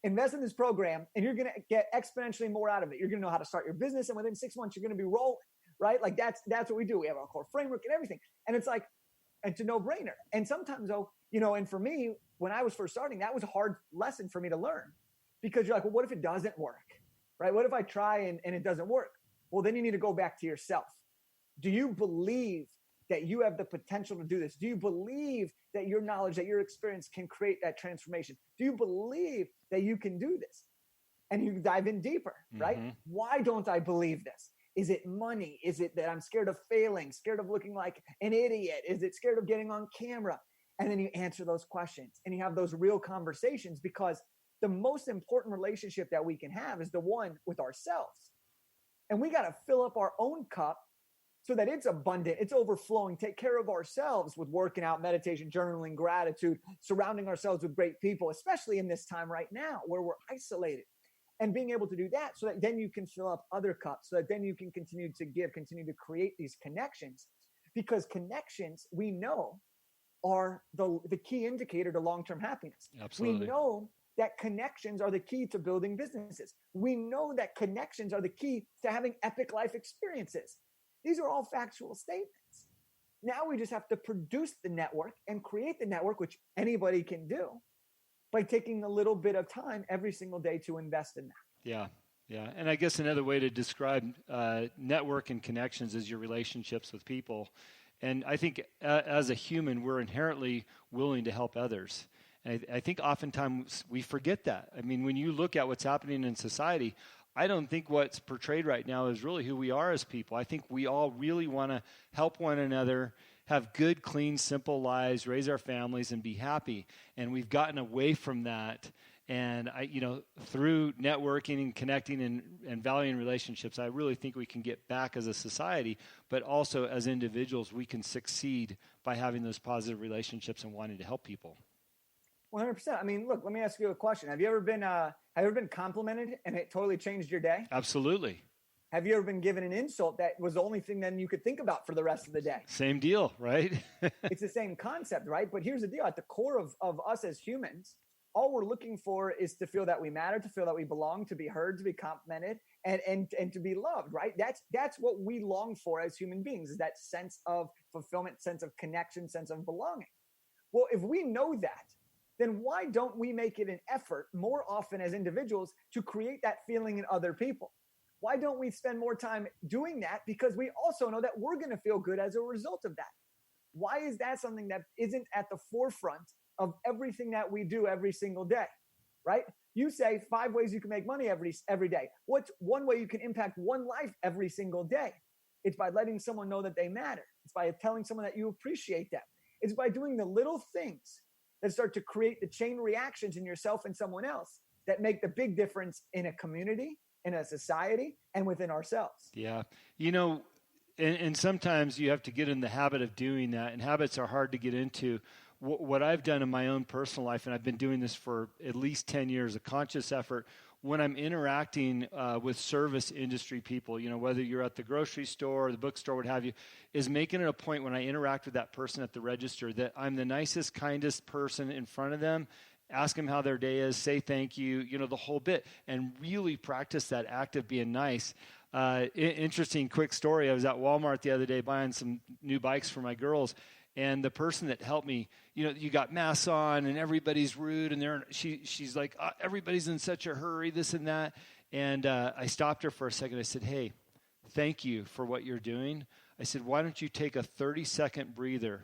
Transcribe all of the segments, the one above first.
invest in this program and you're going to get exponentially more out of it. You're going to know how to start your business. And within 6 months, you're going to be rolling, right? Like that's what we do. We have our core framework and everything. And it's like, it's a no brainer. And sometimes though, and for me, when I was first starting, that was a hard lesson for me to learn because you're like, well, what if it doesn't work, right? What if I try and it doesn't work? Well, then you need to go back to yourself. Do you believe that you have the potential to do this? Do you believe that your knowledge, that your experience can create that transformation? Do you believe that you can do this? And you dive in deeper, right? Why don't I believe this? Is it money? Is it that I'm scared of failing, scared of looking like an idiot? Is it scared of getting on camera? And then you answer those questions and you have those real conversations, because the most important relationship that we can have is the one with ourselves. And we got to fill up our own cup so that it's abundant, it's overflowing. Take care of ourselves with working out, meditation, journaling, gratitude, surrounding ourselves with great people, especially in this time right now where we're isolated. And being able to do that so that then you can fill up other cups, so that then you can continue to give, continue to create these connections. Because connections, we know, are the key indicator to long-term happiness. Absolutely. We know that connections are the key to building businesses. We know that connections are the key to having epic life experiences. These are all factual statements. Now we just have to produce the network and create the network, which anybody can do by taking a little bit of time every single day to invest in that. Yeah. Yeah. And I guess another way to describe network and connections is your relationships with people. And I think as a human, we're inherently willing to help others. And I think oftentimes we forget that. I mean, when you look at what's happening in society, I don't think what's portrayed right now is really who we are as people. I think we all really want to help one another, have good, clean, simple lives, raise our families, and be happy. And we've gotten away from that. And through networking and connecting and valuing relationships, I really think we can get back as a society, but also as individuals, we can succeed by having those positive relationships and wanting to help people. 100%. I mean, look, let me ask you a question. Have you ever been complimented and it totally changed your day? Absolutely. Have you ever been given an insult that was the only thing then you could think about for the rest of the day? Same deal, right? It's the same concept, right? But here's the deal. At the core of us as humans, all we're looking for is to feel that we matter, to feel that we belong, to be heard, to be complimented, and to be loved, right? That's what we long for as human beings, is that sense of fulfillment, sense of connection, sense of belonging. Well, if we know that, then why don't we make it an effort more often as individuals to create that feeling in other people? Why don't we spend more time doing that? Because we also know that we're going to feel good as a result of that. Why is that something that isn't at the forefront of everything that we do every single day, right? You say 5 ways you can make money every day. What's one way you can impact one life every single day? It's by letting someone know that they matter. It's by telling someone that you appreciate them. It's by doing the little things that start to create the chain reactions in yourself and someone else that make the big difference in a community, in a society, and within ourselves. Yeah. And sometimes you have to get in the habit of doing that, and habits are hard to get into. What I've done in my own personal life, and I've been doing this for at least 10 years, a conscious effort, when I'm interacting with service industry people, whether you're at the grocery store or the bookstore, what have you, is making it a point when I interact with that person at the register that I'm the nicest, kindest person in front of them, ask them how their day is, say thank you, the whole bit, and really practice that act of being nice. Interesting quick story. I was at Walmart the other day buying some new bikes for my girls, and the person that helped me, you got masks on and everybody's rude, and she's like, everybody's in such a hurry, this and that. And I stopped her for a second. I said, hey, thank you for what you're doing. I said, why don't you take a 30-second breather?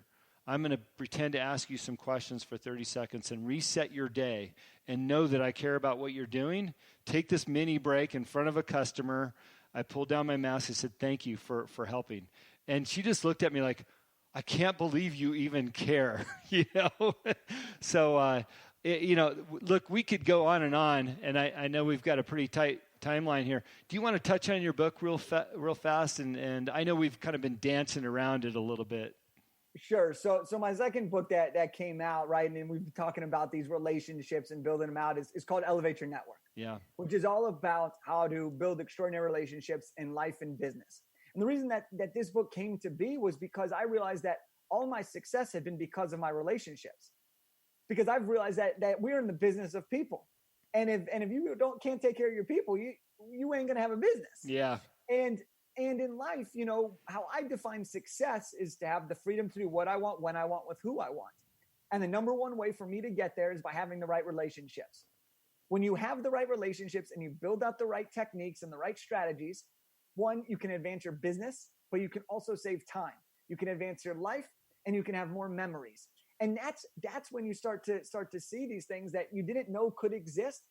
I'm going to pretend to ask you some questions for 30 seconds and reset your day and know that I care about what you're doing. Take this mini break in front of a customer. I pulled down my mask. I said, thank you for helping. And she just looked at me like, I can't believe you even care, So, look, we could go on, and I know we've got a pretty tight timeline here. Do you want to touch on your book real fast? And I know we've kind of been dancing around it a little bit. Sure. So my second book that came out, right, and we've been talking about these relationships and building them out, is called Elevate Your Network. Yeah. Which is all about how to build extraordinary relationships in life and business. And the reason that this book came to be was because I realized that all my success had been because of my relationships. Because I've realized that we're in the business of people. if you can't take care of your people, you ain't gonna have a business. Yeah. And in life, how I define success is to have the freedom to do what I want, when I want, with who I want. And the number one way for me to get there is by having the right relationships. When you have the right relationships and you build out the right techniques and the right strategies, one, you can advance your business, but you can also save time. You can advance your life, and you can have more memories. And that's when you start to see these things that you didn't know could exist.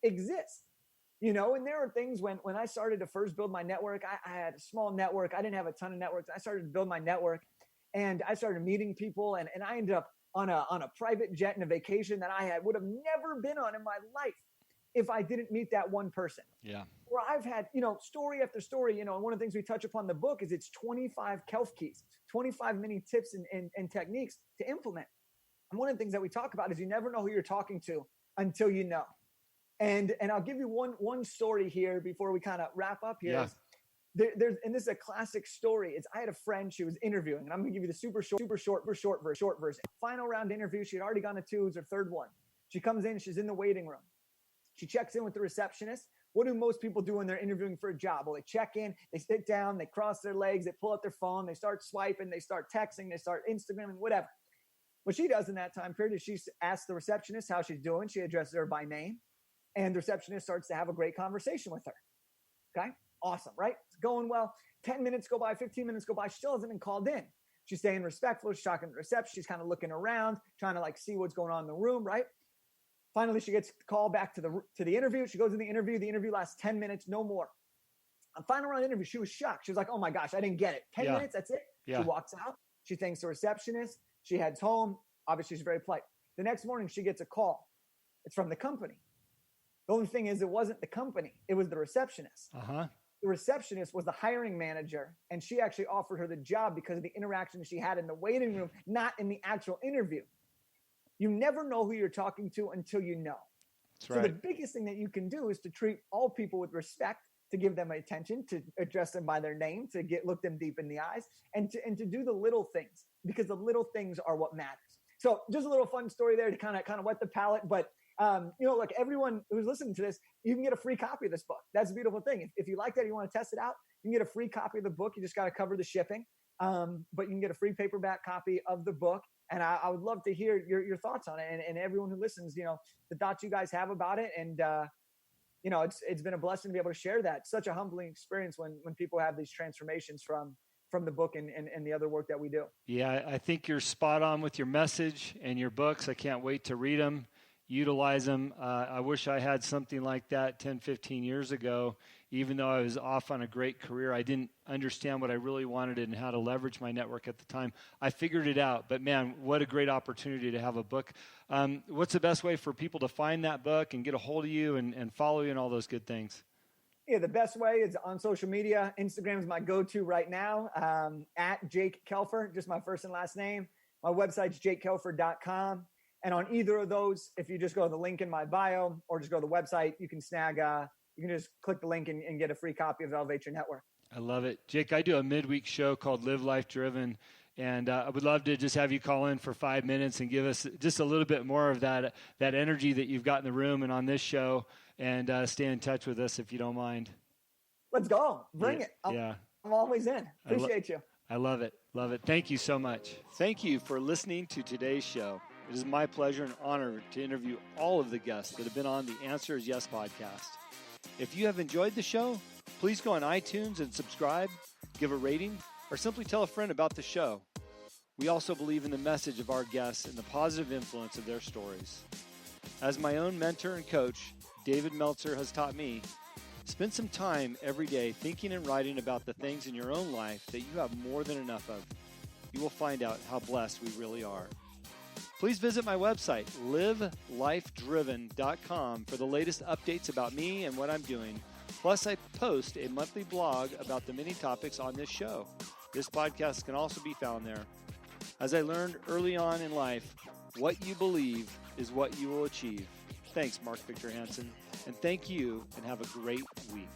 And there are things when I started to first build my network, I had a small network. I didn't have a ton of networks. I started to build my network, and I started meeting people, and I ended up on a private jet and a vacation that I would have never been on in my life if I didn't meet that one person. Yeah. Where I've had, story after story, and one of the things we touch upon in the book is it's 25 Kelf keys, 25 mini tips and techniques to implement. And one of the things that we talk about is you never know who you're talking to until you know. And I'll give you one story here before we kind of wrap up here. Yeah. And this is a classic story. I had a friend, she was interviewing, and I'm going to give you the super short version. Final round interview. She had already gone to two. It was her third one. She comes in, she's in the waiting room. She checks in with the receptionist. What do most people do when they're interviewing for a job? Well, they check in, they sit down, they cross their legs, they pull out their phone, they start swiping, they start texting, they start Instagramming, whatever. What she does in that time period is she asks the receptionist how she's doing. She addresses her by name, and the receptionist starts to have a great conversation with her. Okay? Awesome, right? It's going well. 10 minutes go by, 15 minutes go by. She still hasn't been called in. She's staying respectful. She's talking to the reception. She's kind of looking around, trying to see what's going on in the room, right? Finally, she gets called back to the interview. She goes in the interview. The interview lasts 10 minutes, no more. On final round interview, she was shocked. She was like, oh my gosh, I didn't get it. 10 minutes, that's it? Yeah. She walks out. She thanks the receptionist. She heads home. Obviously, she's very polite. The next morning, she gets a call. It's from the company. The only thing is, it wasn't the company. It was the receptionist. Uh-huh. The receptionist was the hiring manager, and she actually offered her the job because of the interaction she had in the waiting room, not in the actual interview. You never know who you're talking to until you know. That's right. So the biggest thing that you can do is to treat all people with respect, to give them attention, to address them by their name, to look them deep in the eyes, and to do the little things, because the little things are what matters. So just a little fun story there to kind of wet the palate. But look, everyone who's listening to this, you can get a free copy of this book. That's a beautiful thing. If you like that, you want to test it out, you can get a free copy of the book. You just got to cover the shipping. But you can get a free paperback copy of the book. And I would love to hear your thoughts on it, and everyone who listens, the thoughts you guys have about it. And, it's been a blessing to be able to share that. Such a humbling experience when people have these transformations from the book and the other work that we do. Yeah, I think you're spot on with your message and your books. I can't wait to read them, utilize them. I wish I had something like that 10, 15 years ago. Even though I was off on a great career, I didn't understand what I really wanted and how to leverage my network at the time. I figured it out, but man, what a great opportunity to have a book. What's the best way for people to find that book and get a hold of you and follow you and all those good things? Yeah, the best way is on social media. Instagram is my go-to right now, at Jake Kelfer, just my first and last name. My website's jakekelfer.com. And on either of those, if you just go to the link in my bio or just go to the website, you can you can just click the link and get a free copy of Elevate Your Network. I love it. Jake, I do a midweek show called Live Life Driven, and I would love to just have you call in for 5 minutes and give us just a little bit more of that energy that you've got in the room and on this show, and stay in touch with us if you don't mind. Let's go. Bring it. I'm always in. Appreciate you. I love it. Love it. Thank you so much. Thank you for listening to today's show. It is my pleasure and honor to interview all of the guests that have been on the Answer is Yes podcast. If you have enjoyed the show, please go on iTunes and subscribe, give a rating, or simply tell a friend about the show. We also believe in the message of our guests and the positive influence of their stories. As my own mentor and coach, David Meltzer, has taught me, spend some time every day thinking and writing about the things in your own life that you have more than enough of. You will find out how blessed we really are. Please visit my website, livelifedriven.com, for the latest updates about me and what I'm doing. Plus, I post a monthly blog about the many topics on this show. This podcast can also be found there. As I learned early on in life, what you believe is what you will achieve. Thanks, Mark Victor Hansen, and thank you, and have a great week.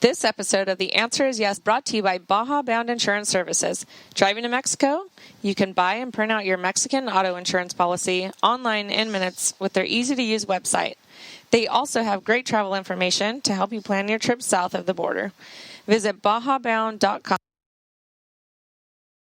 This episode of The Answer is Yes brought to you by Baja Bound Insurance Services. Driving to Mexico? You can buy and print out your Mexican auto insurance policy online in minutes with their easy-to-use website. They also have great travel information to help you plan your trip south of the border. Visit bajabound.com.